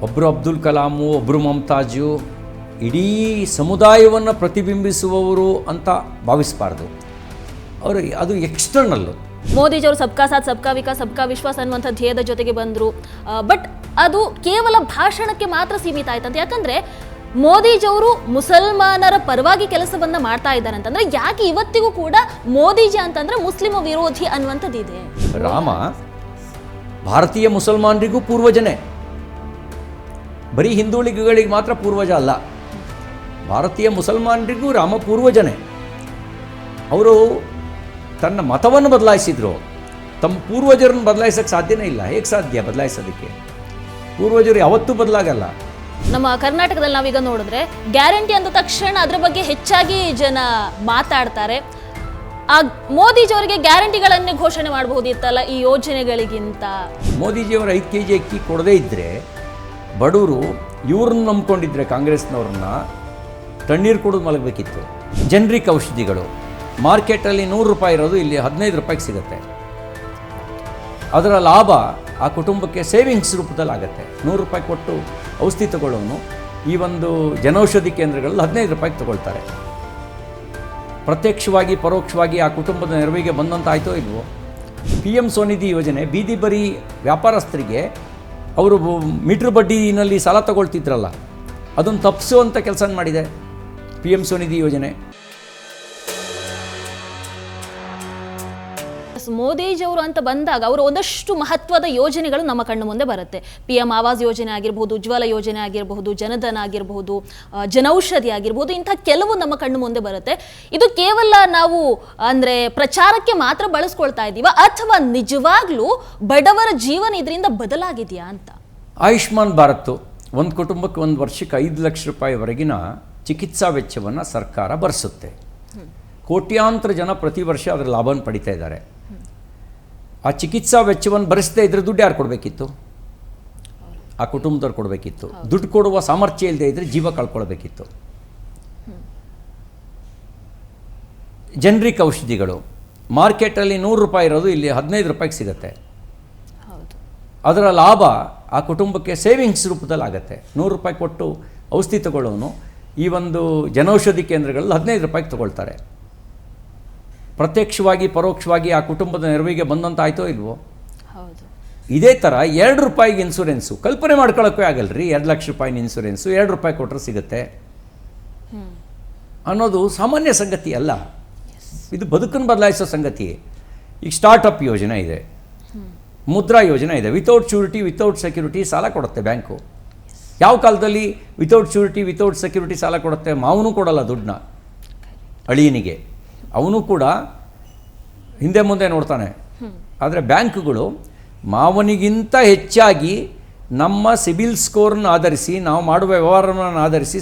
ಒಬ್ಬರು ಅಬ್ದುಲ್ ಕಲಾಮು, ಒಬ್ಬರು ಮಮತಾಜು ಇಡೀ ಸಮುದಾಯವನ್ನು ಪ್ರತಿಬಿಂಬಿಸುವವರು ಅಂತ ಭಾವಿಸಬಾರ್ದು. ಅವರು ಅದು ಎಕ್ಸ್ಟರ್ನಲ್ಲು. ಮೋದಿಜಿಯವರು ಸಬ್ಕಾ ಸಾಥ್ ಸಬ್ಕಾ ವಿಕಾಸ್ ಸಬ್ಕಾ ವಿಶ್ವಾಸ್ ಅನ್ನುವಂಥ ಧ್ಯೇಯದ ಜೊತೆಗೆ ಬಂದರು. ಬಟ್ ಅದು ಕೇವಲ ಭಾಷಣಕ್ಕೆ ಮಾತ್ರ ಸೀಮಿತ ಆಯ್ತಂತ. ಯಾಕಂದರೆ ಮೋದಿಜಿಯವರು ಮುಸಲ್ಮಾನರ ಪರವಾಗಿ ಕೆಲಸವನ್ನು ಮಾಡ್ತಾ ಇದ್ದಾರೆ ಅಂತಂದರೆ ಯಾಕೆ ಇವತ್ತಿಗೂ ಕೂಡ ಮೋದಿಜಿ ಅಂತಂದರೆ ಮುಸ್ಲಿಮ ವಿರೋಧಿ ಅನ್ನುವಂಥದ್ದಿದೆ. ರಾಮ ಭಾರತೀಯ ಮುಸಲ್ಮಾನರಿಗೂ ಪೂರ್ವಜನೇ, ಬರೀ ಹಿಂದುಳಿಗಳಿಗೆ ಮಾತ್ರ ಪೂರ್ವಜ ಅಲ್ಲ. ಭಾರತೀಯ ಮುಸಲ್ಮಾನರಿಗೂ ರಾಮ ಪೂರ್ವಜನೇ. ಅವರು ತನ್ನ ಮತವನ್ನು ಬದಲಾಯಿಸಿದ್ರು, ತಮ್ಮ ಪೂರ್ವಜರನ್ನು ಬದಲಾಯಿಸೋಕ್ಕೆ ಸಾಧ್ಯನೇ ಇಲ್ಲ. ಹೇಗೆ ಸಾಧ್ಯ ಬದಲಾಯಿಸೋದಕ್ಕೆ? ಪೂರ್ವಜರು ಯಾವತ್ತೂ ಬದಲಾಗಲ್ಲ. ನಮ್ಮ ಕರ್ನಾಟಕದಲ್ಲಿ ನಾವೀಗ ನೋಡಿದ್ರೆ ಗ್ಯಾರಂಟಿ ಅಂದ ತಕ್ಷಣ ಅದರ ಬಗ್ಗೆ ಹೆಚ್ಚಾಗಿ ಜನ ಮಾತಾಡ್ತಾರೆ. ಆ ಮೋದಿಜಿಯವರಿಗೆ ಗ್ಯಾರಂಟಿಗಳನ್ನೇ ಘೋಷಣೆ ಮಾಡಬಹುದಿತ್ತಲ್ಲ ಈ ಯೋಜನೆಗಳಿಗಿಂತ. ಮೋದಿಜಿಯವರ 5 kg ಅಕ್ಕಿ ಕೊಡದೇ ಇದ್ದರೆ ಬಡವರು ಇವ್ರನ್ನ ನಂಬ್ಕೊಂಡಿದ್ರೆ ಕಾಂಗ್ರೆಸ್ನವ್ರನ್ನ ತಣ್ಣೀರು ಕುಡಿದು ಮಲಗಬೇಕಿತ್ತು. ಜನರಿಕ್ ಔಷಧಿಗಳು ಮಾರ್ಕೆಟಲ್ಲಿ 100 ರೂಪಾಯಿ ಇರೋದು ಇಲ್ಲಿ 15 ರೂಪಾಯಿಗೆ ಸಿಗುತ್ತೆ. ಅದರ ಲಾಭ ಆ ಕುಟುಂಬಕ್ಕೆ ಸೇವಿಂಗ್ಸ್ ರೂಪದಲ್ಲಿ ಆಗುತ್ತೆ. 100 ರೂಪಾಯಿ ಕೊಟ್ಟು ಔಷಧಿ ತಗೊಳ್ಳೋನು ಈ ಒಂದು ಜನೌಷಧಿ ಕೇಂದ್ರಗಳಲ್ಲಿ 15 ರೂಪಾಯಿಗೆ ತಗೊಳ್ತಾರೆ. ಪ್ರತ್ಯಕ್ಷವಾಗಿ ಪರೋಕ್ಷವಾಗಿ ಆ ಕುಟುಂಬದ ನೆರವಿಗೆ ಬಂದಂತಾಯ್ತೋ ಇಲ್ವೋ? PM ಸ್ವನಿಧಿ ಯೋಜನೆ ಬೀದಿ ಬರಿ ವ್ಯಾಪಾರಸ್ಥರಿಗೆ ಅವರು ಮೀಟ್ರ್ ಬಡ್ಡಿನಲ್ಲಿ ಸಾಲ ತಗೊಳ್ತಿದ್ರಲ್ಲ, ಅದನ್ನು ತಪ್ಪಿಸುವಂಥ ಕೆಲಸ ಮಾಡಿದೆ PM ಸ್ವನಿಧಿ ಯೋಜನೆ. ಮೋದಿಜಿಯವರು ಅಂತ ಬಂದಾಗ ಅವರು ಒಂದಷ್ಟು ಮಹತ್ವದ ಯೋಜನೆಗಳು ನಮ್ಮ ಕಣ್ಣು ಮುಂದೆ ಬರುತ್ತೆ. PM ಆವಾಸ್ ಯೋಜನೆ ಆಗಿರಬಹುದು, ಉಜ್ವಲ ಯೋಜನೆ ಆಗಿರಬಹುದು, ಜನಧನ ಆಗಿರಬಹುದು, ಜನೌಷಧಿ ಆಗಿರಬಹುದು, ಇಂಥ ಕೆಲವು ನಮ್ಮ ಕಣ್ಣು ಮುಂದೆ ಬರುತ್ತೆ. ಇದು ಕೇವಲ ನಾವು ಅಂದರೆ ಪ್ರಚಾರಕ್ಕೆ ಮಾತ್ರ ಬಳಸ್ಕೊಳ್ತಾ ಇದ್ದೀವ ಅಥವಾ ನಿಜವಾಗ್ಲೂ ಬಡವರ ಜೀವನ ಇದರಿಂದ ಬದಲಾಗಿದೆಯಾ ಅಂತ? ಆಯುಷ್ಮಾನ್ ಭಾರತ್ ಒಂದು ಕುಟುಂಬಕ್ಕೆ ಒಂದು ವರ್ಷಕ್ಕೆ 5 ಲಕ್ಷ ರೂಪಾಯಿವರೆಗಿನ ಚಿಕಿತ್ಸಾ ವೆಚ್ಚವನ್ನು ಸರ್ಕಾರ ಭರಿಸುತ್ತೆ. ಕೋಟ್ಯಾಂತರ ಜನ ಪ್ರತಿ ವರ್ಷ ಅದರ ಲಾಭವನ್ನು ಪಡಿತಾ ಇದ್ದಾರೆ. ಆ ಚಿಕಿತ್ಸಾ ವೆಚ್ಚವನ್ನು ಭರಿಸದೇ ಇದ್ರೆ ದುಡ್ಡು ಯಾರು ಕೊಡಬೇಕಿತ್ತು? ಆ ಕುಟುಂಬದವ್ರು ಕೊಡಬೇಕಿತ್ತು. ದುಡ್ಡು ಕೊಡುವ ಸಾಮರ್ಥ್ಯ ಇಲ್ಲದೆ ಇದ್ರೆ ಜೀವ ಕಳ್ಕೊಳ್ಬೇಕಿತ್ತು. ಜನರಿಕ್ ಔಷಧಿಗಳು ಮಾರ್ಕೆಟಲ್ಲಿ 100 ರೂಪಾಯಿ ಇರೋದು ಇಲ್ಲಿ 15 ರೂಪಾಯಿಗೆ ಸಿಗುತ್ತೆ. ಅದರ ಲಾಭ ಆ ಕುಟುಂಬಕ್ಕೆ ಸೇವಿಂಗ್ಸ್ ರೂಪದಲ್ಲಿ ಆಗುತ್ತೆ. 100 ರೂಪಾಯಿ ಕೊಟ್ಟು ಔಷಧಿ ತಗೊಳ್ಳೋನು ಈ ಒಂದು ಜನೌಷಧಿ ಕೇಂದ್ರಗಳಲ್ಲಿ 15 ರೂಪಾಯಿಗೆ ತಗೊಳ್ತಾರೆ. ಪ್ರತ್ಯಕ್ಷವಾಗಿ ಪರೋಕ್ಷವಾಗಿ ಆ ಕುಟುಂಬದ ನೆರವಿಗೆ ಬಂದಂತಾಯ್ತೋ ಇಲ್ವೋ? ಇದೇ ಥರ 2 ರೂಪಾಯಿಗೆ ಇನ್ಸೂರೆನ್ಸು ಕಲ್ಪನೆ ಮಾಡ್ಕೊಳ್ಳೋಕ್ಕೇ ಆಗಲ್ರಿ. 2 ಲಕ್ಷ ರೂಪಾಯಿನ ಇನ್ಸೂರೆನ್ಸು 2 ರೂಪಾಯಿ ಕೊಟ್ಟರೆ ಸಿಗುತ್ತೆ ಅನ್ನೋದು ಸಾಮಾನ್ಯ ಸಂಗತಿ ಅಲ್ಲ. ಇದು ಬದುಕನ್ನು ಬದಲಾಯಿಸೋ ಸಂಗತಿ. ಈಗ ಸ್ಟಾರ್ಟಪ್ ಯೋಜನೆ ಇದೆ, ಮುದ್ರಾ ಯೋಜನೆ ಇದೆ. ವಿತೌಟ್ ಶ್ಯೂರಿಟಿ ವಿತೌಟ್ ಸೆಕ್ಯೂರಿಟಿ ಸಾಲ ಕೊಡುತ್ತೆ ಬ್ಯಾಂಕು. ಯಾವ ಕಾಲದಲ್ಲಿ ವಿತೌಟ್ ಶ್ಯೂರಿಟಿ ವಿತೌಟ್ ಸೆಕ್ಯೂರಿಟಿ ಸಾಲ ಕೊಡುತ್ತೆ? ಮಾವನು ಕೊಡಲ್ಲ ದುಡ್ಡನ್ನ ಅಳಿಯನಿಗೆ, ಅವನು ಕೂಡ ಹಿಂದೆ ಮುಂದೆ ನೋಡ್ತಾನೆ. ಆದರೆ ಬ್ಯಾಂಕ್ಗಳು ಮಾವನಿಗಿಂತ ಹೆಚ್ಚಾಗಿ ನಮ್ಮ ಸಿಬಿಲ್ ಸ್ಕೋರ್ನ ಆಧರಿಸಿ, ನಾವು ಮಾಡುವ ವ್ಯವಹಾರವನ್ನು ಆಧರಿಸಿ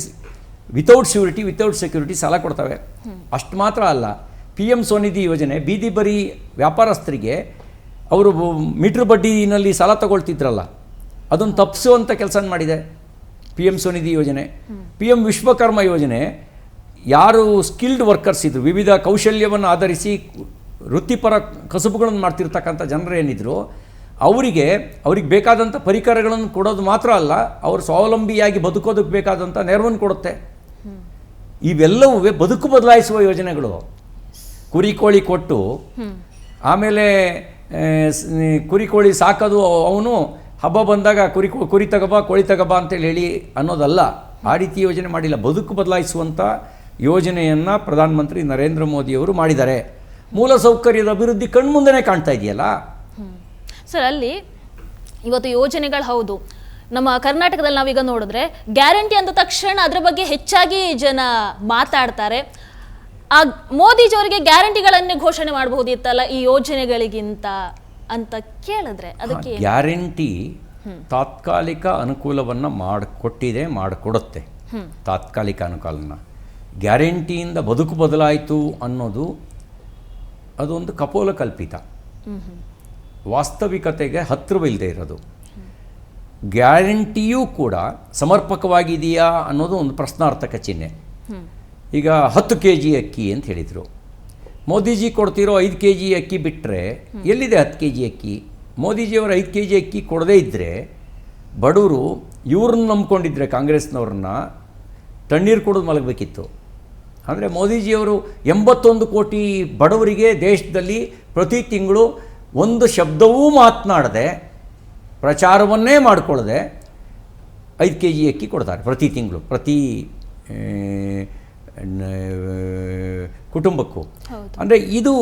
ವಿತೌಟ್ ಶ್ಯೂರಿಟಿ ವಿತೌಟ್ ಸೆಕ್ಯೂರಿಟಿ ಸಾಲ ಕೊಡ್ತವೆ. ಅಷ್ಟು ಮಾತ್ರ ಅಲ್ಲ, PM ಸ್ವನಿಧಿ ಯೋಜನೆ ಬೀದಿ ಬರಿ ವ್ಯಾಪಾರಸ್ಥರಿಗೆ ಅವರು ಮೀಟ್ರ್ ಬಡ್ಡಿನಲ್ಲಿ ಸಾಲ ತಗೊಳ್ತಿದ್ರಲ್ಲ, ಅದನ್ನು ತಪ್ಪಿಸುವಂಥ ಕೆಲಸ ಮಾಡಿದೆ PM ಸ್ವನಿಧಿ ಯೋಜನೆ. PM ವಿಶ್ವಕರ್ಮ ಯೋಜನೆ ಯಾರು ಸ್ಕಿಲ್ಡ್ ವರ್ಕರ್ಸ್ ಇದ್ರು, ವಿವಿಧ ಕೌಶಲ್ಯವನ್ನು ಆಧರಿಸಿ ವೃತ್ತಿಪರ ಕಸುಬುಗಳನ್ನು ಮಾಡ್ತಿರ್ತಕ್ಕಂಥ ಜನರು ಏನಿದ್ರು ಅವರಿಗೆ ಬೇಕಾದಂಥ ಪರಿಕರಗಳನ್ನು ಕೊಡೋದು ಮಾತ್ರ ಅಲ್ಲ, ಅವರು ಸ್ವಾವಲಂಬಿಯಾಗಿ ಬದುಕೋದಕ್ಕೆ ಬೇಕಾದಂಥ ನೆರವನ್ನು ಕೊಡುತ್ತೆ. ಇವೆಲ್ಲವೂ ಬದುಕು ಬದಲಾಯಿಸುವ ಯೋಜನೆಗಳು. ಕುರಿ ಕೋಳಿ ಕೊಟ್ಟು ಆಮೇಲೆ ಕುರಿ ಕೋಳಿ ಸಾಕೋದು, ಅವನು ಹಬ್ಬ ಬಂದಾಗ ಕುರಿ ತಗೋಬ ಕೋಳಿ ತಗೋಬ ಅಂತೇಳಿ ಹೇಳಿ ಅನ್ನೋದಲ್ಲ. ಆ ರೀತಿ ಯೋಜನೆ ಮಾಡಿಲ್ಲ. ಬದುಕು ಬದಲಾಯಿಸುವಂಥ ಯೋಜನೆಯನ್ನು ಪ್ರಧಾನಮಂತ್ರಿ ನರೇಂದ್ರ ಮೋದಿಯವರು ಮಾಡಿದ್ದಾರೆ. ಮೂಲಸೌಕರ್ಯದ ಅಭಿವೃದ್ಧಿ ಕಣ್ಮುಂದೆನೇ ಕಾಣ್ತಾ ಇದೆಯಲ್ಲ ಸರ್. ಅಲ್ಲಿ ಇವತ್ತು ಯೋಜನೆಗಳು ಹೌದು, ನಮ್ಮ ಕರ್ನಾಟಕದಲ್ಲಿ ನಾವೀಗ ನೋಡಿದ್ರೆ ಗ್ಯಾರಂಟಿ ಅಂದ ತಕ್ಷಣ ಅದರ ಬಗ್ಗೆ ಹೆಚ್ಚಾಗಿ ಜನ ಮಾತಾಡ್ತಾರೆ. ಆ ಮೋದಿಜಿಯವರಿಗೆ ಗ್ಯಾರಂಟಿಗಳನ್ನೇ ಘೋಷಣೆ ಮಾಡಬಹುದಿತ್ತಲ್ಲ ಈ ಯೋಜನೆಗಳಿಗಿಂತ ಅಂತ ಕೇಳಿದ್ರೆ ಅದಕ್ಕೆ ಗ್ಯಾರಂಟಿ ತಾತ್ಕಾಲಿಕ ಅನುಕೂಲವನ್ನು ಮಾಡಿಕೊಡುತ್ತೆ. ತಾತ್ಕಾಲಿಕ ಅನುಕೂಲನ ಗ್ಯಾರಂಟಿಯಿಂದ ಬದುಕು ಬದಲಾಯಿತು ಅನ್ನೋದು ಅದೊಂದು ಕಪೋಲ ಕಲ್ಪಿತ, ವಾಸ್ತವಿಕತೆಗೆ ಹತ್ತಿರವಿಲ್ಲದೆ ಇರೋದು. ಗ್ಯಾರಂಟಿಯೂ ಕೂಡ ಸಮರ್ಪಕವಾಗಿದೆಯಾ ಅನ್ನೋದು ಒಂದು ಪ್ರಶ್ನಾರ್ಥಕ ಚಿಹ್ನೆ. ಈಗ 10 kg ಅಕ್ಕಿ ಅಂತ ಹೇಳಿದರು. ಮೋದಿಜಿ ಕೊಡ್ತಿರೋ 5 kg ಅಕ್ಕಿ ಬಿಟ್ಟರೆ ಎಲ್ಲಿದೆ 10 kg ಅಕ್ಕಿ? ಮೋದಿಜಿಯವರು 5 kg ಅಕ್ಕಿ ಕೊಡದೇ ಇದ್ದರೆ ಬಡವರು ಇವ್ರನ್ನ ನಂಬ್ಕೊಂಡಿದ್ರೆ ಕಾಂಗ್ರೆಸ್ನವ್ರನ್ನ ತಣ್ಣೀರು ಕುಡಿದು ಮಲಗಬೇಕಿತ್ತು. ಅಂದರೆ ಮೋದಿಜಿಯವರು 81 ಕೋಟಿ ಬಡವರಿಗೆ ದೇಶದಲ್ಲಿ ಪ್ರತಿ ತಿಂಗಳು ಒಂದು ಶಬ್ದವೂ ಮಾತನಾಡದೆ, ಪ್ರಚಾರವನ್ನೇ ಮಾಡಿಕೊಳ್ಳದೆ 5 kg ಅಕ್ಕಿ ಕೊಡ್ತಾರೆ ಪ್ರತಿ ತಿಂಗಳು, ಪ್ರತಿ ಕುಟುಂಬಕ್ಕೂ. ಅಂದರೆ ಇದು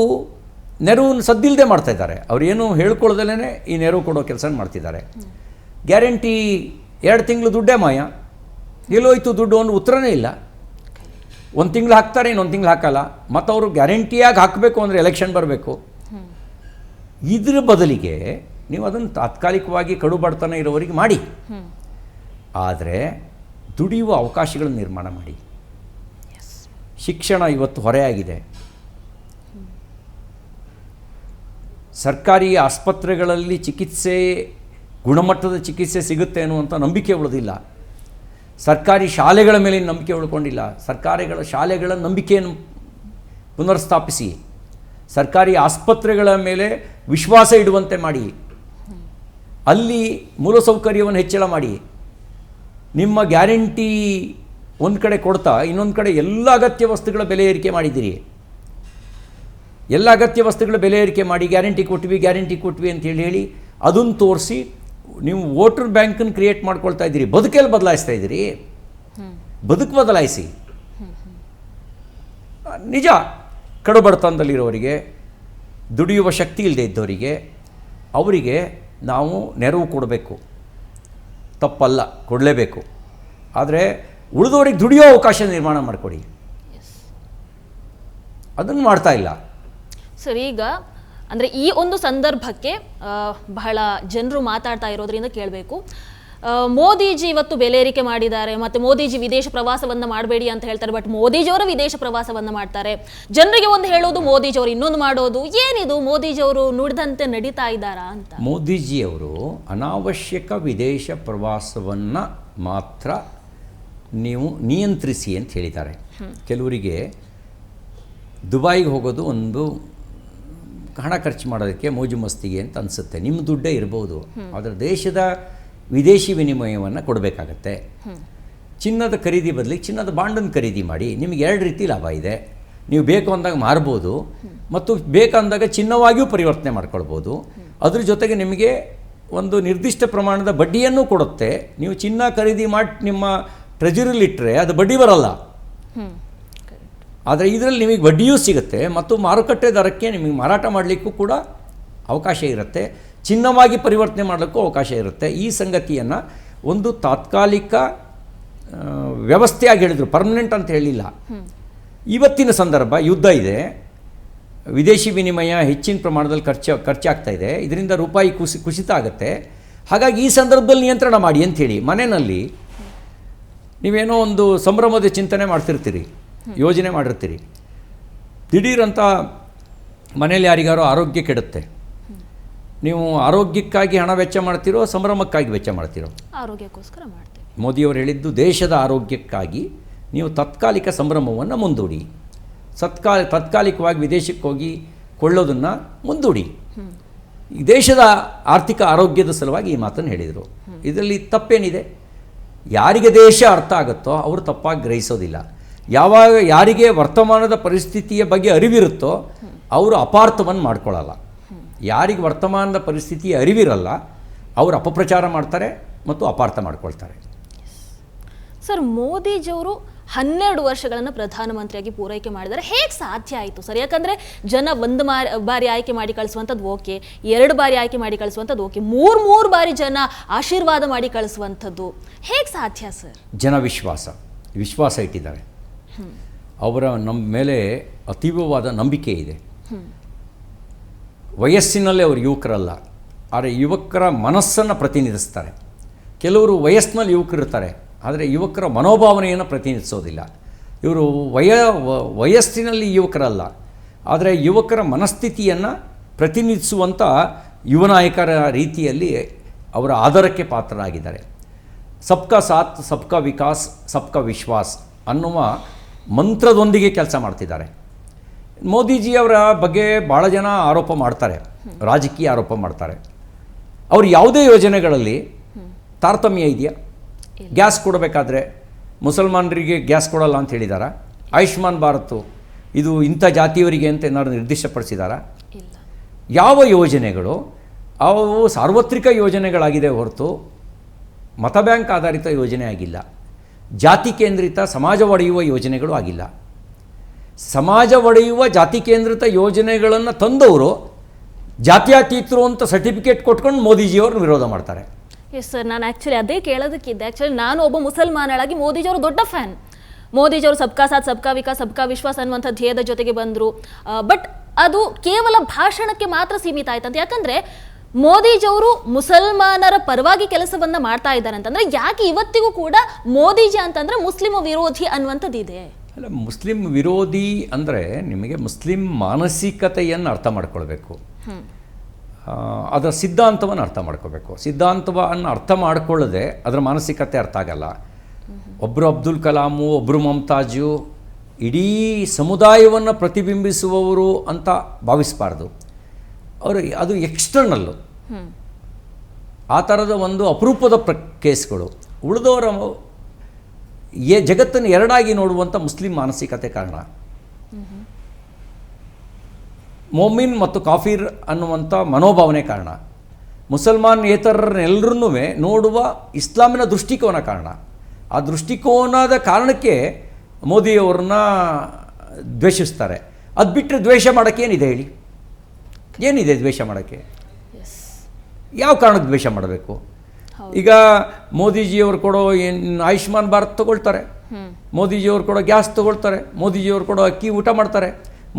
ನೆರವು ಸದ್ದಿಲ್ಲದೆ ಮಾಡ್ತಾಯಿದ್ದಾರೆ. ಅವರೇನು ಹೇಳ್ಕೊಳ್ಳೋದಲ್ಲೇ ಈ ನೆರವು ಕೊಡೋ ಕೆಲಸ ಮಾಡ್ತಿದ್ದಾರೆ. ಗ್ಯಾರಂಟಿ 2 ತಿಂಗಳು ದುಡ್ಡೇ ಮಾಯ, ಎಲ್ಲೋಯ್ತು ದುಡ್ಡು ಅನ್ನೋ ಉತ್ತರನೇ ಇಲ್ಲ. 1 ತಿಂಗಳು ಹಾಕ್ತಾರೆ, ಇನ್ನೊಂದು ತಿಂಗಳು ಹಾಕಲ್ಲ. ಮತ್ತು ಅವರು ಗ್ಯಾರಂಟಿಯಾಗಿ ಹಾಕಬೇಕು ಅಂದರೆ ಎಲೆಕ್ಷನ್ ಬರಬೇಕು. ಇದ್ರ ಬದಲಿಗೆ ನೀವು ಅದನ್ನು ತಾತ್ಕಾಲಿಕವಾಗಿ ಕಡು ಬಡತನ ಇರೋವರಿಗೆ ಮಾಡಿ, ಆದರೆ ದುಡಿಯುವ ಅವಕಾಶಗಳನ್ನು ನಿರ್ಮಾಣ ಮಾಡಿ. ಶಿಕ್ಷಣ ಇವತ್ತು ಹೊರೆಯಾಗಿದೆ. ಸರ್ಕಾರಿ ಆಸ್ಪತ್ರೆಗಳಲ್ಲಿ ಚಿಕಿತ್ಸೆ, ಗುಣಮಟ್ಟದ ಚಿಕಿತ್ಸೆ ಸಿಗುತ್ತೆ ಅನ್ನುವಂಥ ನಂಬಿಕೆ ಉಳಿದಿಲ್ಲ. ಸರ್ಕಾರಿ ಶಾಲೆಗಳ ಮೇಲೆ ನಂಬಿಕೆ ಉಳ್ಕೊಂಡಿಲ್ಲ. ಶಾಲೆಗಳ ನಂಬಿಕೆಯನ್ನು ಪುನರ್ಸ್ಥಾಪಿಸಿ, ಸರ್ಕಾರಿ ಆಸ್ಪತ್ರೆಗಳ ಮೇಲೆ ವಿಶ್ವಾಸ ಇಡುವಂತೆ ಮಾಡಿ, ಅಲ್ಲಿ ಮೂಲಸೌಕರ್ಯವನ್ನು ಹೆಚ್ಚಳ ಮಾಡಿ. ನಿಮ್ಮ ಗ್ಯಾರಂಟಿ ಒಂದು ಕಡೆ ಕೊಡ್ತಾ ಇನ್ನೊಂದು ಕಡೆ ಎಲ್ಲ ಅಗತ್ಯ ವಸ್ತುಗಳ ಬೆಲೆ ಏರಿಕೆ ಮಾಡಿದ್ದೀರಿ. ಎಲ್ಲ ಅಗತ್ಯ ವಸ್ತುಗಳ ಬೆಲೆ ಏರಿಕೆ ಮಾಡಿ ಗ್ಯಾರಂಟಿ ಕೊಟ್ವಿ ಅಂತ ಹೇಳಿ ಅದನ್ನು ತೋರಿಸಿ ನೀವು ವೋಟರ್ ಬ್ಯಾಂಕನ್ನು ಕ್ರಿಯೇಟ್ ಮಾಡ್ಕೊಳ್ತಾ ಇದ್ದೀರಿ. ಬದುಕೆಲ್ಲಿ ಬದಲಾಯಿಸ್ತಾ ಇದ್ದೀರಿ? ಬದುಕು ಬದಲಾಯಿಸಿ. ನಿಜ, ಕಡು ಬಡತನದಲ್ಲಿರೋರಿಗೆ, ದುಡಿಯುವ ಶಕ್ತಿ ಇಲ್ಲದೆ ಇದ್ದವರಿಗೆ, ಅವರಿಗೆ ನಾವು ನೆರವು ಕೊಡಬೇಕು, ತಪ್ಪಲ್ಲ, ಕೊಡಲೇಬೇಕು. ಆದರೆ ಉಳಿದವರಿಗೆ ದುಡಿಯೋ ಅವಕಾಶ ನಿರ್ಮಾಣ ಮಾಡಿಕೊಡಿ. ಅದನ್ನು ಮಾಡ್ತಾ ಇಲ್ಲ ಸರ್. ಈಗ ಅಂದರೆ ಈ ಒಂದು ಸಂದರ್ಭಕ್ಕೆ ಬಹಳ ಜನರು ಮಾತಾಡ್ತಾ ಇರೋದ್ರಿಂದ ಕೇಳಬೇಕು. ಮೋದಿಜಿ ಇವತ್ತು ಬೆಲೆ ಏರಿಕೆ ಮಾಡಿದ್ದಾರೆ, ಮತ್ತು ಮೋದಿಜಿ ವಿದೇಶ ಪ್ರವಾಸವನ್ನು ಮಾಡಬೇಡಿ ಅಂತ ಹೇಳ್ತಾರೆ. ಬಟ್ ಮೋದಿಜಿಯವರ ವಿದೇಶ ಪ್ರವಾಸವನ್ನು ಮಾಡ್ತಾರೆ. ಜನರಿಗೆ ಒಂದು ಹೇಳೋದು, ಮೋದಿಜಿಯವರು ಇನ್ನೊಂದು ಮಾಡೋದು. ಏನಿದು, ಮೋದಿಜಿಯವರು ನುಡಿದಂತೆ ನಡೀತಾ ಇದ್ದಾರಾ ಅಂತ? ಮೋದಿಜಿಯವರು ಅನಾವಶ್ಯಕ ವಿದೇಶ ಪ್ರವಾಸವನ್ನು ಮಾತ್ರ ನೀವು ನಿಯಂತ್ರಿಸಿ ಅಂತ ಹೇಳಿದ್ದಾರೆ. ಕೆಲವರಿಗೆ ದುಬೈಗೆ ಹೋಗೋದು ಒಂದು ಹಣ ಖರ್ಚು ಮಾಡೋದಕ್ಕೆ, ಮೋಜು ಮಸ್ತಿಗೆ ಅಂತ ಅನಿಸುತ್ತೆ. ನಿಮ್ಮ ದುಡ್ಡೇ ಇರ್ಬೋದು, ಆದರೆ ದೇಶದ ವಿದೇಶಿ ವಿನಿಮಯವನ್ನು ಕೊಡಬೇಕಾಗತ್ತೆ. ಚಿನ್ನದ ಖರೀದಿ ಬದಲಿಗೆ ಚಿನ್ನದ ಬಾಂಡನ್ನು ಖರೀದಿ ಮಾಡಿ. ನಿಮಗೆ 2 ರೀತಿ ಲಾಭ ಇದೆ. ನೀವು ಬೇಕು ಅಂದಾಗ ಮಾರ್ಬೋದು, ಮತ್ತು ಬೇಕಂದಾಗ ಚಿನ್ನವಾಗಿಯೂ ಪರಿವರ್ತನೆ ಮಾಡ್ಕೊಳ್ಬೋದು. ಅದ್ರ ಜೊತೆಗೆ ನಿಮಗೆ ಒಂದು ನಿರ್ದಿಷ್ಟ ಪ್ರಮಾಣದ ಬಡ್ಡಿಯನ್ನು ಕೊಡುತ್ತೆ. ನೀವು ಚಿನ್ನ ಖರೀದಿ ಮಾಡಿ ನಿಮ್ಮ ಟ್ರೆಜರಿಲಿಟ್ಟರೆ ಅದು ಬಡ್ಡಿ ಬರಲ್ಲ, ಆದರೆ ಇದರಲ್ಲಿ ನಿಮಗೆ ಬಡ್ಡಿಯೂ ಸಿಗುತ್ತೆ, ಮತ್ತು ಮಾರುಕಟ್ಟೆ ದರಕ್ಕೆ ನಿಮಗೆ ಮಾರಾಟ ಮಾಡಲಿಕ್ಕೂ ಕೂಡ ಅವಕಾಶ ಇರುತ್ತೆ, ಚಿನ್ನವಾಗಿ ಪರಿವರ್ತನೆ ಮಾಡಲಿಕ್ಕೂ ಅವಕಾಶ ಇರುತ್ತೆ. ಈ ಸಂಗತಿಯನ್ನು ಒಂದು ತಾತ್ಕಾಲಿಕ ವ್ಯವಸ್ಥೆಯಾಗಿ ಹೇಳಿದರು, ಪರ್ಮನೆಂಟ್ ಅಂತ ಹೇಳಿಲ್ಲ. ಇವತ್ತಿನ ಸಂದರ್ಭ, ಯುದ್ಧ ಇದೆ, ವಿದೇಶಿ ವಿನಿಮಯ ಹೆಚ್ಚಿನ ಪ್ರಮಾಣದಲ್ಲಿ ಖರ್ಚಾಗ್ತಾ ಇದೆ, ಇದರಿಂದ ರೂಪಾಯಿ ಕುಸಿತ ಆಗುತ್ತೆ. ಹಾಗಾಗಿ ಈ ಸಂದರ್ಭದಲ್ಲಿ ನಿಯಂತ್ರಣ ಮಾಡಿ ಅಂಥೇಳಿ ಮನೆಯಲ್ಲಿ ನೀವೇನೋ ಒಂದು ಸಂಭ್ರಮದ ಚಿಂತನೆ ಮಾಡ್ತಿರ್ತೀರಿ, ಯೋಜನೆ ಮಾಡಿರ್ತೀರಿ. ದಿಢೀರಂತ ಮನೇಲಿ ಯಾರಿಗಾರೋ ಆರೋಗ್ಯ ಕೆಡುತ್ತೆ. ನೀವು ಆರೋಗ್ಯಕ್ಕಾಗಿ ಹಣ ವೆಚ್ಚ ಮಾಡ್ತಿರೋ, ಸಂಭ್ರಮಕ್ಕಾಗಿ ವೆಚ್ಚ ಮಾಡ್ತಿರೋ? ಆರೋಗ್ಯಕ್ಕೋಸ್ಕರ ಮಾಡ್ತೀವಿ. ಮೋದಿಯವರು ಹೇಳಿದ್ದು, ದೇಶದ ಆರೋಗ್ಯಕ್ಕಾಗಿ ನೀವು ತಾತ್ಕಾಲಿಕ ಸಂಭ್ರಮವನ್ನು ಮುಂದೂಡಿ, ತಾತ್ಕಾಲಿಕವಾಗಿ ವಿದೇಶಕ್ಕೆ ಹೋಗಿ ಕೊಳ್ಳೋದನ್ನು ಮುಂದೂಡಿ. ಈ ದೇಶದ ಆರ್ಥಿಕ ಆರೋಗ್ಯದ ಸಲುವಾಗಿ ಈ ಮಾತನ್ನು ಹೇಳಿದರು. ಇದರಲ್ಲಿ ತಪ್ಪೇನಿದೆ? ಯಾರಿಗೆ ದೇಶ ಅರ್ಥ ಆಗುತ್ತೋ ಅವರು ತಪ್ಪಾಗಿ ಗ್ರಹಿಸೋದಿಲ್ಲ. ಯಾರಿಗೆ ವರ್ತಮಾನದ ಪರಿಸ್ಥಿತಿಯ ಬಗ್ಗೆ ಅರಿವಿರುತ್ತೋ ಅವರು ಅಪಾರ್ಥವನ್ನು ಮಾಡ್ಕೊಳ್ಳಲ್ಲ. ಯಾರಿಗೆ ವರ್ತಮಾನದ ಪರಿಸ್ಥಿತಿಯ ಅರಿವಿರಲ್ಲ ಅವರು ಅಪಪ್ರಚಾರ ಮಾಡ್ತಾರೆ ಮತ್ತು ಅಪಾರ್ಥ ಮಾಡ್ಕೊಳ್ತಾರೆ. ಸರ್, ಮೋದಿಜಿಯವರು 12 ವರ್ಷಗಳನ್ನು ಪ್ರಧಾನಮಂತ್ರಿಯಾಗಿ ಪೂರೈಕೆ ಮಾಡಿದ್ದಾರೆ. ಹೇಗೆ ಸಾಧ್ಯ ಆಯಿತು ಸರ್? ಯಾಕಂದರೆ ಜನ ಒಂದು ಬಾರಿ ಆಯ್ಕೆ ಮಾಡಿ ಕಳಿಸುವಂಥದ್ದು ಓಕೆ, 2 ಬಾರಿ ಆಯ್ಕೆ ಮಾಡಿ ಕಳಿಸುವಂಥದ್ದು ಓಕೆ, 3 ಬಾರಿ ಜನ ಆಶೀರ್ವಾದ ಮಾಡಿ ಕಳಿಸುವಂಥದ್ದು ಹೇಗೆ ಸಾಧ್ಯ ಸರ್? ಜನ ವಿಶ್ವಾಸ ಇಟ್ಟಿದ್ದಾರೆ. ಅವರ ನಮ್ಮ ಮೇಲೆ ಅತೀವವಾದ ನಂಬಿಕೆ ಇದೆ. ವಯಸ್ಸಿನಲ್ಲೇ ಅವರು ಯುವಕರಲ್ಲ, ಆದರೆ ಯುವಕರ ಮನಸ್ಸನ್ನು ಪ್ರತಿನಿಧಿಸ್ತಾರೆ. ಕೆಲವರು ವಯಸ್ಸಿನಲ್ಲಿ ಯುವಕರಿರ್ತಾರೆ, ಆದರೆ ಯುವಕರ ಮನೋಭಾವನೆಯನ್ನು ಪ್ರತಿನಿಧಿಸೋದಿಲ್ಲ. ಇವರು ವಯಸ್ಸಿನಲ್ಲಿ ಯುವಕರಲ್ಲ, ಆದರೆ ಯುವಕರ ಮನಸ್ಥಿತಿಯನ್ನು ಪ್ರತಿನಿಧಿಸುವಂಥ ಯುವ ನಾಯಕರ ರೀತಿಯಲ್ಲಿ ಅವರ ಆಧಾರಕ್ಕೆ ಪಾತ್ರರಾಗಿದ್ದಾರೆ. ಸಬ್ಕಾ ಸಾಥ್, ಸಬ್ಕಾ ವಿಕಾಸ್, ಸಬ್ಕಾ ವಿಶ್ವಾಸ್ ಅನ್ನುವ ಮಂತ್ರದೊಂದಿಗೆ ಕೆಲಸ ಮಾಡ್ತಿದ್ದಾರೆ. ಮೋದಿಜಿಯವರ ಬಗ್ಗೆ ಭಾಳ ಜನ ಆರೋಪ ಮಾಡ್ತಾರೆ, ರಾಜಕೀಯ ಆರೋಪ ಮಾಡ್ತಾರೆ. ಅವರು ಯಾವುದೇ ಯೋಜನೆಗಳಲ್ಲಿ ತಾರತಮ್ಯ ಇದೆಯಾ? ಗ್ಯಾಸ್ ಕೊಡಬೇಕಾದ್ರೆ ಮುಸಲ್ಮಾನರಿಗೆ ಗ್ಯಾಸ್ ಕೊಡಲ್ಲ ಅಂತ ಹೇಳಿದಾರ? ಆಯುಷ್ಮಾನ್ ಭಾರತ್ ಇದು ಇಂಥ ಜಾತಿಯವರಿಗೆ ಅಂತ ಏನಾದ್ರು ನಿರ್ದಿಷ್ಟಪಡಿಸಿದಾರಾ? ಇಲ್ಲ. ಯಾವ ಯೋಜನೆಗಳು ಅವು ಸಾರ್ವತ್ರಿಕ ಯೋಜನೆಗಳಾಗಿದೆ ಹೊರತು ಮತ ಬ್ಯಾಂಕ್ ಆಧಾರಿತ ಯೋಜನೆ ಆಗಿಲ್ಲ. ಜಾತಿ ಕೇಂದ್ರಿತ ಸಮಾಜ ಒಡೆಯುವ ಯೋಜನೆಗಳು ಆಗಿಲ್ಲ. ಸಮಾಜ ಒಡೆಯುವ ಜಾತಿ ಕೇಂದ್ರಿತ ಯೋಜನೆಗಳನ್ನು ತಂದವರು ಜಾತ್ಯತೀತರು ಅಂತ ಸರ್ಟಿಫಿಕೇಟ್ ಕೊಟ್ಕೊಂಡು ಮೋದಿಜಿಯವ್ರನ್ನ ವಿರೋಧ ಮಾಡ್ತಾರೆ. ಎಸ್ ಸರ್, ನಾನು ಆ್ಯಕ್ಚುಲಿ ಅದೇ ಕೇಳೋದಕ್ಕಿದ್ದೆ. ಆ್ಯಕ್ಚುಲಿ ನಾನು ಒಬ್ಬ ಮುಸಲ್ಮಾನಳಾಗಿ ಮೋದಿಜಿಯವರು ದೊಡ್ಡ ಫ್ಯಾನ್. ಮೋದಿಜಿಯವರು ಸಬ್ಕಾ ಸಾಥ್ ಸಬ್ಕಾ ವಿಕಾಸ್ ಸಬ್ಕಾ ವಿಶ್ವಾಸ್ ಅನ್ನುವಂಥ ಧ್ಯೇಯದ ಜೊತೆಗೆ ಬಂದರು. ಬಟ್ ಅದು ಕೇವಲ ಭಾಷಣಕ್ಕೆ ಮಾತ್ರ ಸೀಮಿತ ಆಯ್ತಂತ. ಯಾಕಂದರೆ ಮೋದಿಜಿಯವರು ಮುಸಲ್ಮಾನರ ಪರವಾಗಿ ಕೆಲಸವನ್ನು ಮಾಡ್ತಾ ಇದ್ದಾರೆ ಅಂತಂದರೆ ಯಾಕೆ ಇವತ್ತಿಗೂ ಕೂಡ ಮೋದಿಜಿ ಅಂತಂದರೆ ಮುಸ್ಲಿಂ ವಿರೋಧಿ ಅನ್ನುವಂಥದ್ದಿದೆ? ಅಲ್ಲ, ಮುಸ್ಲಿಂ ವಿರೋಧಿ ಅಂದರೆ ನಿಮಗೆ ಮುಸ್ಲಿಂ ಮಾನಸಿಕತೆಯನ್ನು ಅರ್ಥ ಮಾಡ್ಕೊಳ್ಬೇಕು, ಅದರ ಸಿದ್ಧಾಂತವನ್ನು ಅರ್ಥ ಮಾಡ್ಕೋಬೇಕು. ಸಿದ್ಧಾಂತವನ್ನು ಅರ್ಥ ಮಾಡ್ಕೊಳ್ಳದೆ ಅದರ ಮಾನಸಿಕತೆ ಅರ್ಥ ಆಗಲ್ಲ. ಒಬ್ಬರು ಅಬ್ದುಲ್ ಕಲಾಮು, ಒಬ್ಬರು ಮಮತಾಜು ಇಡೀ ಸಮುದಾಯವನ್ನು ಪ್ರತಿಬಿಂಬಿಸುವವರು ಅಂತ ಭಾವಿಸಬಾರ್ದು. ಅವರು ಅದು ಎಕ್ಸ್ಟರ್ನಲ್ಲು, ಆ ಥರದ ಒಂದು ಅಪರೂಪದ ಕೇಸ್ಗಳು. ಉಳಿದವರ ಜಗತ್ತನ್ನು ಎರಡಾಗಿ ನೋಡುವಂಥ ಮುಸ್ಲಿಂ ಮಾನಸಿಕತೆ ಕಾರಣ. ಮೊಮಿನ್ ಮತ್ತು ಕಾಫಿರ್ ಅನ್ನುವಂಥ ಮನೋಭಾವನೆ ಕಾರಣ. ಮುಸಲ್ಮಾನೇತರರೆಲ್ಲರನ್ನೂ ನೋಡುವ ಇಸ್ಲಾಮಿನ ದೃಷ್ಟಿಕೋನ ಕಾರಣ. ಆ ದೃಷ್ಟಿಕೋನದ ಕಾರಣಕ್ಕೆ ಮೋದಿಯವ್ರನ್ನ ದ್ವೇಷಿಸ್ತಾರೆ. ಅದು ಬಿಟ್ಟರೆ ದ್ವೇಷ ಮಾಡೋಕ್ಕೆ ಏನಿದೆ ಹೇಳಿ? ಏನಿದೆ ದ್ವೇಷ ಮಾಡೋಕ್ಕೆ? ಯಾವ ಕಾರಣಕ್ಕೆ ದ್ವೇಷ ಮಾಡಬೇಕು? ಈಗ ಮೋದಿಜಿಯವರು ಕೊಡೋ ಆಯುಷ್ಮಾನ್ ಭಾರತ್ ತಗೊಳ್ತಾರೆ, ಮೋದಿಜಿಯವರು ಕೊಡೋ ಗ್ಯಾಸ್ ತಗೊಳ್ತಾರೆ, ಮೋದಿಜಿಯವರು ಕೊಡೋ ಅಕ್ಕಿ ಊಟ ಮಾಡ್ತಾರೆ,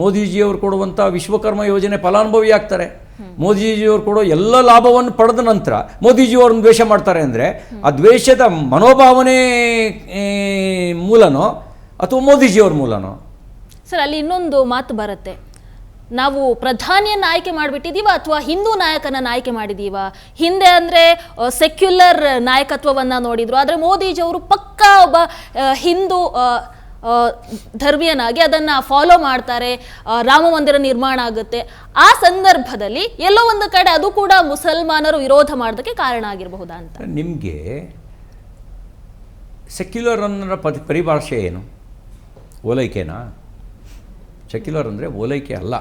ಮೋದಿಜಿಯವರು ಕೊಡುವಂಥ ವಿಶ್ವಕರ್ಮ ಯೋಜನೆ ಫಲಾನುಭವಿ ಆಗ್ತಾರೆ, ಮೋದಿಜಿಯವರು ಕೊಡೋ ಎಲ್ಲ ಲಾಭವನ್ನು ಪಡೆದ ನಂತರ ಮೋದಿಜಿಯವ್ರನ್ನ ದ್ವೇಷ ಮಾಡ್ತಾರೆ ಅಂದರೆ ಆ ದ್ವೇಷದ ಮನೋಭಾವನೆ ಮೂಲನೋ ಅಥವಾ ಮೋದಿಜಿಯವ್ರ ಮೂಲನೋ? ಸರ್, ಅಲ್ಲಿ ಇನ್ನೊಂದು ಮಾತು ಬರುತ್ತೆ. ನಾವು ಪ್ರಧಾನಿಯನ್ನು ಆಯ್ಕೆ ಮಾಡಿಬಿಟ್ಟಿದ್ದೀವ ಅಥವಾ ಹಿಂದೂ ನಾಯಕನನ್ನು ಆಯ್ಕೆ ಮಾಡಿದ್ದೀವ? ಹಿಂದೆ ಅಂದರೆ ಸೆಕ್ಯುಲರ್ ನಾಯಕತ್ವವನ್ನು ನೋಡಿದ್ರು, ಆದರೆ ಮೋದಿಜಿಯವರು ಪಕ್ಕಾ ಒಬ್ಬ ಹಿಂದೂ ಧರ್ಮೀಯನಾಗಿ ಅದನ್ನು ಫಾಲೋ ಮಾಡ್ತಾರೆ. ರಾಮ ಮಂದಿರ ನಿರ್ಮಾಣ ಆಗುತ್ತೆ. ಆ ಸಂದರ್ಭದಲ್ಲಿ ಎಲ್ಲೋ ಒಂದು ಕಡೆ ಅದು ಕೂಡ ಮುಸಲ್ಮಾನರು ವಿರೋಧ ಮಾಡೋದಕ್ಕೆ ಕಾರಣ ಆಗಿರಬಹುದಾ ಅಂತ. ನಿಮಗೆ ಸೆಕ್ಯುಲರ್ ಅನ್ನೋ ಪರಿಭಾಷೆ ಏನು? ಓಲೈಕೆನಾ? ಸೆಕ್ಯುಲರ್ ಅಂದರೆ ಓಲೈಕೆ ಅಲ್ಲ.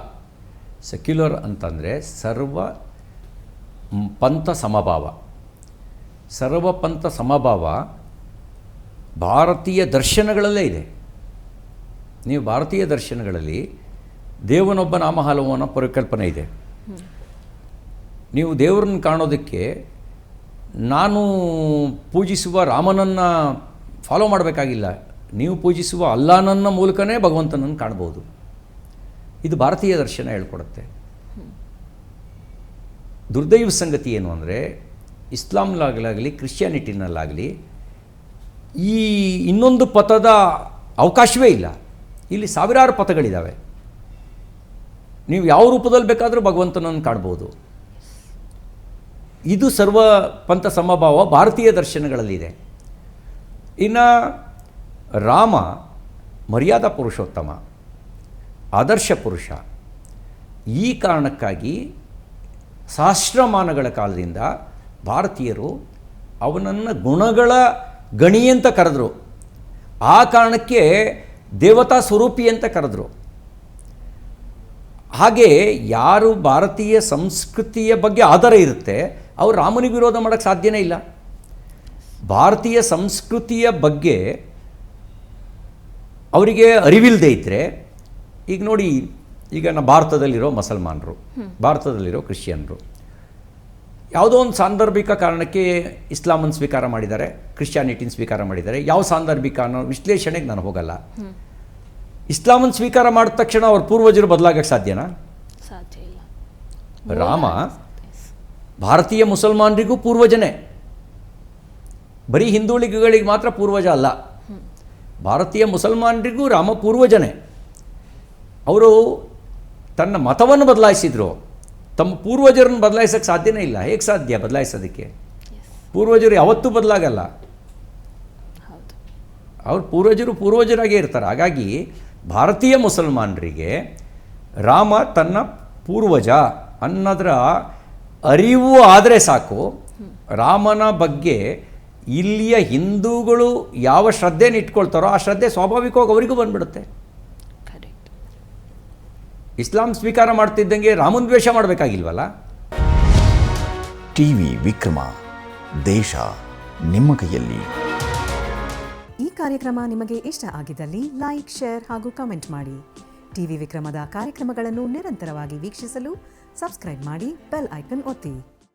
ಸೆಕ್ಯುಲರ್ ಅಂತಂದರೆ ಸರ್ವ ಪಂಥ ಸಮಭಾವ. ಸರ್ವಪಂಥ ಸಮಭಾವ ಭಾರತೀಯ ದರ್ಶನಗಳಲ್ಲೇ ಇದೆ. ನೀವು ಭಾರತೀಯ ದರ್ಶನಗಳಲ್ಲಿ ದೇವನೊಬ್ಬ ನಾಮ ಹಲವು ಪರಿಕಲ್ಪನೆ ಇದೆ. ನೀವು ದೇವರನ್ನು ಕಾಣೋದಕ್ಕೆ ನಾನು ಪೂಜಿಸುವ ರಾಮನನ್ನು ಫಾಲೋ ಮಾಡಬೇಕಾಗಿಲ್ಲ. ನೀವು ಪೂಜಿಸುವ ಅಲ್ಲಾಹನನ್ನ ಮೂಲಕನೇ ಭಗವಂತನನ್ನು ಕಾಣ್ಬೋದು. ಇದು ಭಾರತೀಯ ದರ್ಶನ ಹೇಳ್ಕೊಡುತ್ತೆ. ದುರ್ದೈವ ಸಂಗತಿ ಏನು ಅಂದರೆ ಇಸ್ಲಾಂಲಾಗಲಿ ಕ್ರಿಶ್ಚಿಯಾನಿಟಿನಲ್ಲಾಗಲಿ ಈ ಇನ್ನೊಂದು ಪಥದ ಅವಕಾಶವೇ ಇಲ್ಲ. ಇಲ್ಲಿ ಸಾವಿರಾರು ಪಥಗಳಿದ್ದಾವೆ. ನೀವು ಯಾವ ರೂಪದಲ್ಲಿ ಬೇಕಾದರೂ ಭಗವಂತನನ್ನು ಕಾಣ್ಬೋದು. ಇದು ಸರ್ವ ಪಂಥ ಸಮಭಾವ ಭಾರತೀಯ ದರ್ಶನಗಳಲ್ಲಿದೆ. ಇನ್ನು ರಾಮ ಮರ್ಯಾದಾ ಪುರುಷೋತ್ತಮ, ಆದರ್ಶ ಪುರುಷ. ಈ ಕಾರಣಕ್ಕಾಗಿ ಸಹಸ್ರಮಾನಗಳ ಕಾಲದಿಂದ ಭಾರತೀಯರು ಅವನನ್ನು ಗುಣಗಳ ಗಣಿ ಅಂತ ಕರೆದ್ರು. ಆ ಕಾರಣಕ್ಕೆ ದೇವತಾ ಸ್ವರೂಪಿ ಅಂತ ಕರೆದ್ರು. ಹಾಗೆ ಯಾರು ಭಾರತೀಯ ಸಂಸ್ಕೃತಿಯ ಬಗ್ಗೆ ಆಧಾರ ಇರುತ್ತೆ ಅವರು ರಾಮನಿಗೆ ವಿರೋಧ ಮಾಡೋಕ್ಕೆ ಸಾಧ್ಯನೇ ಇಲ್ಲ. ಭಾರತೀಯ ಸಂಸ್ಕೃತಿಯ ಬಗ್ಗೆ ಅವರಿಗೆ ಅರಿವಿಲ್ಲದೆ ಇದ್ದರೆ, ಈಗ ನೋಡಿ, ಈಗ ನಮ್ಮ ಭಾರತದಲ್ಲಿರೋ ಮುಸಲ್ಮಾನರು, ಭಾರತದಲ್ಲಿರೋ ಕ್ರಿಶ್ಚಿಯನ್ರು ಯಾವುದೋ ಒಂದು ಸಾಂದರ್ಭಿಕ ಕಾರಣಕ್ಕೆ ಇಸ್ಲಾಮನ್ನು ಸ್ವೀಕಾರ ಮಾಡಿದ್ದಾರೆ, ಕ್ರಿಶ್ಚಿಯಾನಿಟಿನ ಸ್ವೀಕಾರ ಮಾಡಿದ್ದಾರೆ. ಯಾವ ಸಾಂದರ್ಭಿಕ ಅನ್ನೋ ವಿಶ್ಲೇಷಣೆಗೆ ನಾನು ಹೋಗಲ್ಲ. ಇಸ್ಲಾಮನ್ನು ಸ್ವೀಕಾರ ಮಾಡಿದ ತಕ್ಷಣ ಅವ್ರ ಪೂರ್ವಜರು ಬದಲಾಗಕ್ಕೆ ಸಾಧ್ಯನಾ? ಸಾಧ್ಯ ಇಲ್ಲ. ರಾಮ ಭಾರತೀಯ ಮುಸಲ್ಮಾನರಿಗೂ ಪೂರ್ವಜನೇ, ಬರೀ ಹಿಂದುಳಿಗಳಿಗೆ ಮಾತ್ರ ಪೂರ್ವಜ ಅಲ್ಲ. ಭಾರತೀಯ ಮುಸಲ್ಮಾನರಿಗೂ ರಾಮ ಪೂರ್ವಜನೇ. ಅವರು ತನ್ನ ಮತವನ್ನು ಬದಲಾಯಿಸಿದ್ರು, ತಮ್ಮ ಪೂರ್ವಜರನ್ನು ಬದಲಾಯಿಸೋಕ್ಕೆ ಸಾಧ್ಯನೇ ಇಲ್ಲ. ಹೇಗೆ ಸಾಧ್ಯ ಬದಲಾಯಿಸೋದಕ್ಕೆ? ಪೂರ್ವಜರು ಯಾವತ್ತೂ ಬದಲಾಗಲ್ಲ. ಅವ್ರ ಪೂರ್ವಜರಾಗೇ ಇರ್ತಾರೆ. ಹಾಗಾಗಿ ಭಾರತೀಯ ಮುಸಲ್ಮಾನರಿಗೆ ರಾಮ ತನ್ನ ಪೂರ್ವಜ ಅನ್ನೋದರ ಅರಿವು ಆದರೆ ಸಾಕು. ರಾಮನ ಬಗ್ಗೆ ಇಲ್ಲಿಯ ಹಿಂದೂಗಳು ಯಾವ ಶ್ರದ್ಧೆನ ಇಟ್ಕೊಳ್ತಾರೋ ಆ ಶ್ರದ್ಧೆ ಸ್ವಾಭಾವಿಕವಾಗಿ ಅವರಿಗೂ ಬಂದ್ಬಿಡುತ್ತೆ. ಕರೆಕ್ಟ್. ಇಸ್ಲಾಂ ಸ್ವೀಕಾರ ಮಾಡ್ತಿದ್ದಂಗೆ ರಾಮನ್ ದ್ವೇಷ ಮಾಡಬೇಕಾಗಿಲ್ವಲ್ಲ. ಟಿವಿ ವಿಕ್ರಮ, ದೇಶ ನಿಮ್ಮ ಕೈಯಲ್ಲಿ. ಈ ಕಾರ್ಯಕ್ರಮ ನಿಮಗೆ ಇಷ್ಟ ಆಗಿದ್ದಲ್ಲಿ ಲೈಕ್, ಶೇರ್ ಹಾಗೂ ಕಮೆಂಟ್ ಮಾಡಿ. ಟಿವಿ ವಿಕ್ರಮದ ಕಾರ್ಯಕ್ರಮಗಳನ್ನು ನಿರಂತರವಾಗಿ ವೀಕ್ಷಿಸಲು ಸಬ್ಸ್ಕ್ರೈಬ್ ಮಾಡಿ, ಬೆಲ್ ಐಕನ್ ಒತ್ತಿ.